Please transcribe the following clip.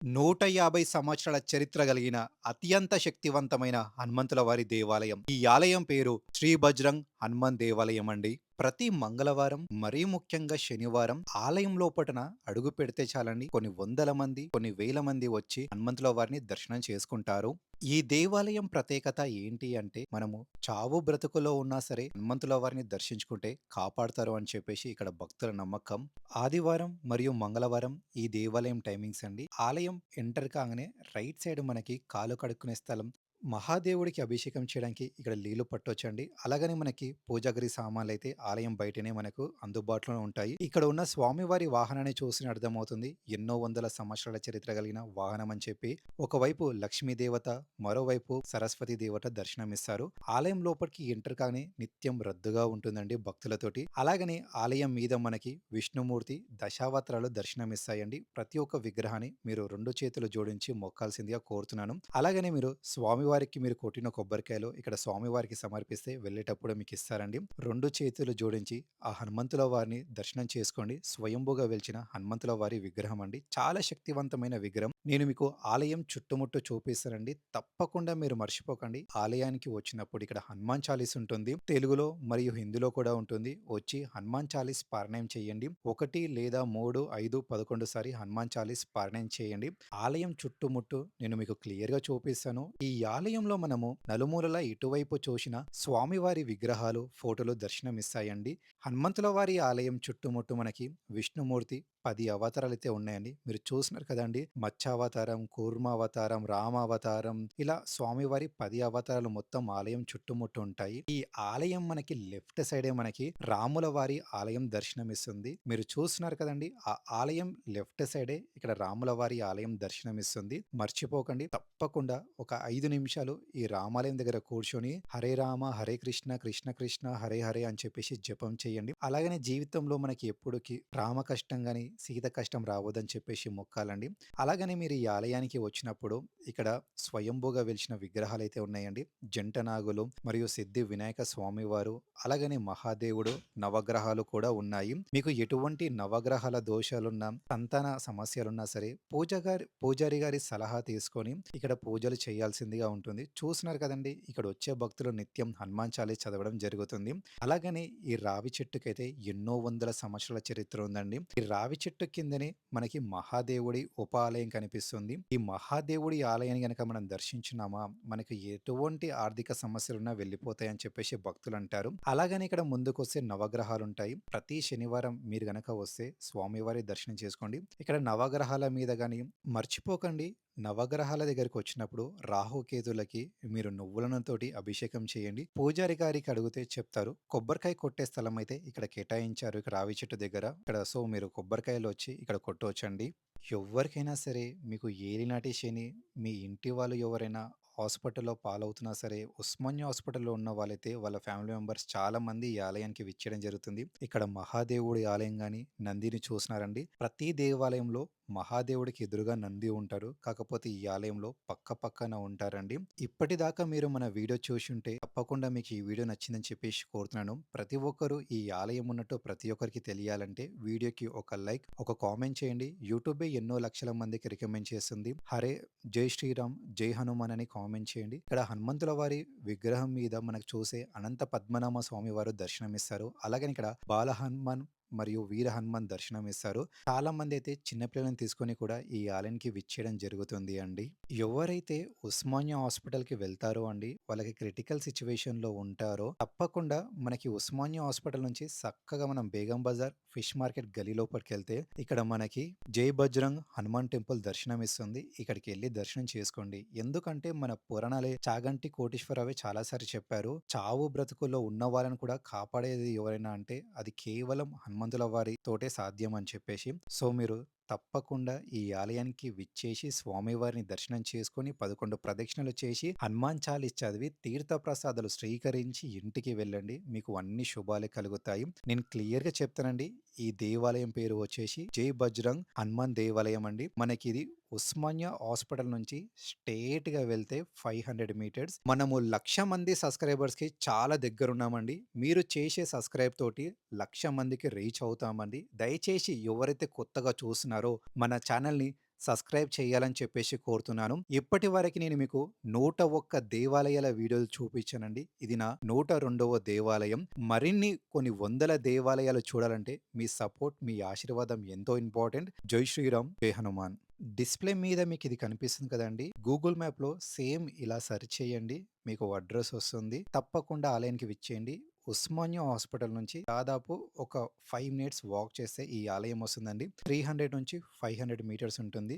150 సంవత్సరాల చరిత్ర కలిగిన అత్యంత శక్తివంతమైన హనుమంతుల వారి దేవాలయం. ఈ ఆలయం పేరు శ్రీ బజరంగ్ హనుమాన్ దేవాలయం అండి. ప్రతి మంగళవారం మరీ ముఖ్యంగా శనివారం ఆలయం లోపటన అడుగు పెడితే చాలండి కొన్ని వందల మంది, కొన్ని వేల మంది వచ్చి హనుమంతుల వారిని దర్శనం చేసుకుంటారు. ఈ దేవాలయం ప్రత్యేకత ఏంటి అంటే మనము చావు బ్రతుకులో ఉన్నా సరే హనుమంతుల వారిని దర్శించుకుంటే కాపాడతారు అని చెప్పేసి ఇక్కడ భక్తుల నమ్మకం. ఆదివారం మరియు మంగళవారం ఈ దేవాలయం టైమింగ్స్ అండి. ఆలయం ఎంటర్ కాగానే రైట్ సైడ్ మనకి కాలు కడుక్కునే స్థలం. మహాదేవుడికి అభిషేకం చేయడానికి ఇక్కడ నీళ్లు పట్టొచ్చండి. అలాగని మనకి పూజాగది సామాన్లయితే ఆలయం బయటనే మనకు అందుబాటులో ఉంటాయి. ఇక్కడ ఉన్న స్వామివారి వాహనాన్ని చూసి అర్థమవుతుంది. ఎన్నో వందల సంవత్సరాల చరిత్ర కలిగిన వాహనం అని చెప్పి. ఒకవైపు లక్ష్మీ దేవత, మరోవైపు సరస్వతి దేవత దర్శనమిస్తారు. ఆలయం లోపలికి ఎంటర్ కాగానే నిత్యం రద్దుగా ఉంటుందండి భక్తులతోటి. అలాగని ఆలయం మీద మనకి విష్ణుమూర్తి దశావతారాలు దర్శనమిస్తాయండి. ప్రతి ఒక్క విగ్రహాన్ని మీరు 2 చేతులు జోడించి మొక్కాల్సిందిగా కోరుతున్నాను. అలాగనే మీరు స్వామివారికి మీరు కొట్టిన కొబ్బరికాయలు ఇక్కడ స్వామివారికి సమర్పిస్తే వెళ్ళేటప్పుడు మీకు ఇస్తారండి. 2 చేతులు జోడించి ఆ హనుమంతుల వారిని దర్శనం చేసుకోండి. స్వయంభుగా వెలిచిన హనుమంతుల వారి విగ్రహం అండి. చాలా శక్తివంతమైన విగ్రహం. నేను మీకు ఆలయం చుట్టుముట్టు చూపిస్తానండి. తప్పకుండా మీరు మర్చిపోకండి. ఆలయానికి వచ్చినప్పుడు ఇక్కడ హనుమాన్ చాలీస్ ఉంటుంది. తెలుగులో మరియు హిందీలో కూడా ఉంటుంది. వచ్చి హనుమాన్ చాలీస్ పారాయణం చేయండి. 1 లేదా 3, 5, 11 సారి హనుమాన్ చాలీస్ పారాయణం చేయండి. ఆలయం చుట్టుముట్టు నేను మీకు క్లియర్‌గా చూపిస్తాను. ఈ ఆలయంలో మనము నలుమూలలా ఎటువైపు చూసినా స్వామివారి విగ్రహాలు, ఫోటోలు దర్శనమిస్తాయండి. హనుమంతుల వారి ఆలయం చుట్టుముట్టు మనకి విష్ణుమూర్తి 10 అవతారాలైతే ఉన్నాయండి. మీరు చూసినారు కదండీ! మత్స్యావతారం, కూర్మావతారం, రామావతారం ఇలా స్వామివారి 10 అవతారాలు మొత్తం ఆలయం చుట్టుముట్టు ఉంటాయి. ఈ ఆలయం మనకి లెఫ్ట్ సైడే మనకి రాముల వారి ఆలయం దర్శనమిస్తుంది. మీరు చూస్తున్నారు కదండీ! ఆ ఆలయం లెఫ్ట్ సైడే ఇక్కడ రాముల వారి ఆలయం దర్శనమిస్తుంది. మర్చిపోకండి. తప్పకుండా ఒక 5 నిమిషాలు ఈ రామాలయం దగ్గర కూర్చొని హరే రామ, హరే కృష్ణ, కృష్ణ కృష్ణ, హరే హరే అని చెప్పేసి జపం చేయండి. అలాగనే జీవితంలో మనకి ఎప్పుడుకి రామ కష్టం గాని, సీత కష్టం రావద్దని చెప్పేసి మొక్కాలండి. అలాగని మీరు ఈ ఆలయానికి వచ్చినప్పుడు ఇక్కడ స్వయంభూగా వెలిసిన విగ్రహాలైతే ఉన్నాయండి. జంట నాగులు మరియు సిద్ధి వినాయక స్వామివారు, అలాగని మహాదేవుడు, నవగ్రహాలు కూడా ఉన్నాయి. మీకు ఎటువంటి నవగ్రహాల దోషాలున్నా, సంతాన సమస్యలున్నా సరే పూజారి గారి సలహా తీసుకొని ఇక్కడ పూజలు చేయాల్సిందిగా ఉంటుంది. చూస్తున్నారు కదండీ! ఇక్కడ వచ్చే భక్తులు నిత్యం హనుమాన్ చాలీస్ చదవడం జరుగుతుంది. అలాగని ఈ రావి చెట్టుకైతే ఎన్నో వందల సంవత్సరాల చరిత్ర ఉందండి. ఈ రావి చెట్టు కిందనే మనకి మహాదేవుడి ఉపాలయం కనిపిస్తుంది. ఈ మహాదేవుడి ఆలయాన్ని గనక మనం దర్శించున్నామా, మనకి ఎటువంటి ఆర్థిక సమస్యలున్నా వెళ్ళిపోతాయని చెప్పేసి భక్తులంటారు. అలాగని ఇక్కడ ముందుకొస్తే నవగ్రహాలుంటాయి. ప్రతి శనివారం మీరు గనక వస్తే స్వామివారి దర్శనం చేసుకోండి. ఇక్కడ నవగ్రహాల మీద గాని మర్చిపోకండి. నవగ్రహాల దగ్గరికొచ్చినప్పుడు రాహుకేతులకి మీరు నువ్వులతోటి అభిషేకం చేయండి. పూజారి గారికి అడిగితే చెప్తారు. కొబ్బరికాయ కొట్టే స్థలం అయితే ఇక్కడ కేటాయించారు. ఇక్కడ రావి చెట్టు దగ్గర. ఇక్కడ సో మీరు కొబ్బరికాయలొచ్చి ఇక్కడ కొట్టొచ్చండి. ఎవ్వరికైనా సరే మీకు ఏలినాటి శని, మీ ఇంటి వాళ్ళు ఎవరైనా హాస్పిటల్‌లో పాలవుతున్నా సరే, ఉస్మానియా హాస్పిటల్‌లో ఉన్న వాళ్ళైతే వాళ్ళ ఫ్యామిలీ మెంబర్స్ చాలామంది ఈ ఆలయానికి విచ్చేయడం జరుగుతుంది. ఇక్కడ మహాదేవుడి ఆలయం గాని, నందిని చూసినారండి. ప్రతి దేవాలయంలో మహాదేవుడికి ఎదురుగా నంది ఉంటారు. కాకపోతే ఈ ఆలయంలో పక్కన ఉంటారండి. ఇప్పటిదాకా మీరు మన వీడియో చూసుంటే తప్పకుండా మీకు ఈ వీడియో నచ్చిందని చెప్పేసి కోరుతున్నాను. ప్రతి ఒక్కరు ఈ ఆలయం ఉన్నట్టు ప్రతి ఒక్కరికి తెలియాలంటే వీడియోకి ఒక లైక్, ఒక కామెంట్ చేయండి. యూట్యూబే ఎన్నో లక్షల మందికి రికమెండ్ చేస్తుంది. జై శ్రీరామ్, జై హనుమాన్ అని కామెంట్ చేయండి. ఇక్కడ హనుమంతుల వారి విగ్రహం మీద మనకు చూసే అనంత పద్మనాభ స్వామి వారు దర్శనమిస్తారు. అలాగని ఇక్కడ బాల హనుమాన్ మరియు వీర హనుమాన్ దర్శనమిస్తారు. చాలా మందైతే చిన్న పిల్లలని తీసుకొని కూడా ఈ ఆలయానికి విచ్చేయడం జరుగుతుంది అండి. ఎవరైతే ఉస్మానియా హాస్పిటల్‌కి వెళ్తారో అండి, వాళ్ళకి క్రిటికల్ సిట్యుయేషన్‌లో ఉంటారో తప్పకుండా మనకి ఉస్మానియా హాస్పిటల్ నుంచి సక్కగా మనం బేగం బజార్, ఫిష్ మార్కెట్ గల్లీ లోపటికెళ్తే ఇక్కడ మనకి జై బజరంగ్ హనుమాన్ టెంపుల్ దర్శనమిస్తుంది. ఇక్కడికెళ్లి దర్శనం చేసుకోండి. ఎందుకంటే మన పురాణాలే చాగంటి కోటేశ్వరరావే చాలా సార్లు చెప్పారు. చావు బ్రతుకుల్లో ఉన్న వాళ్ళని కూడా కాపాడేది ఎవరైనా అంటే అది కేవలం హనుమంతుల వారి తోటే సాధ్యం అని చెప్పేసి. సో మీరు తప్పకుండా ఈ ఆలయానికి విచ్చేసి స్వామివారిని దర్శనం చేసుకొని 11 ప్రదక్షిణలు చేసి హనుమాన్ చాలీస్ చదివి తీర్థ ప్రసాదాలు స్వీకరించి ఇంటికి వెళ్ళండి. మీకు అన్ని శుభాలే కలుగుతాయి. నేను క్లియర్‌గా చెప్తానండి. ఈ దేవాలయం పేరు వచ్చేసి జై బజరంగ్ హనుమాన్ దేవాలయం అండి. మనకిది ఉస్మానియా హాస్పిటల్ నుంచి స్ట్రెయిట్‌గా వెళ్తే 500 మీటర్స్. మనము 1,00,000 మంది సబ్‌స్క్రైబర్స్‌కి చాలా దగ్గరున్నామండి. మీరు చేసే సబ్‌స్క్రైబ్ తోటి 1,00,000 మందికి రీచ్ అవుతామండి. దయచేసి ఎవరైతే కొత్తగా చూస్తున్నారో మన ఛానెల్‌ని సబ్స్క్రైబ్ చేయాలని చెప్పేసి కోరుతున్నాను. ఇప్పటివరకి నేను మీకు 101 దేవాలయాల వీడియోలు చూపించానండి. ఇది నా 102వ దేవాలయం. మరిన్ని కొన్ని వందల దేవాలయాలు చూడాలంటే మీ సపోర్ట్, మీ ఆశీర్వాదం ఎంతో ఇంపార్టెంట్. జై శ్రీరామ్, జై హనుమాన్. డిస్‌ప్లే మీద మీకిది కనిపిస్తుంది కదండీ! గూగుల్ మ్యాప్‌లో సేమ్ ఇలా సెర్చ్ చేయండి. మీకు అడ్రెస్ వస్తుంది. తప్పకుండా ఆలయానికి విచ్చేయండి. ఉస్మానియా హాస్పిటల్ నుంచి దాదాపు ఒక 5 మినిట్స్ వాక్ చేస్తే ఈ ఆలయం వస్తుందండి. 300 నుంచి 500 మీటర్స్ ఉంటుంది.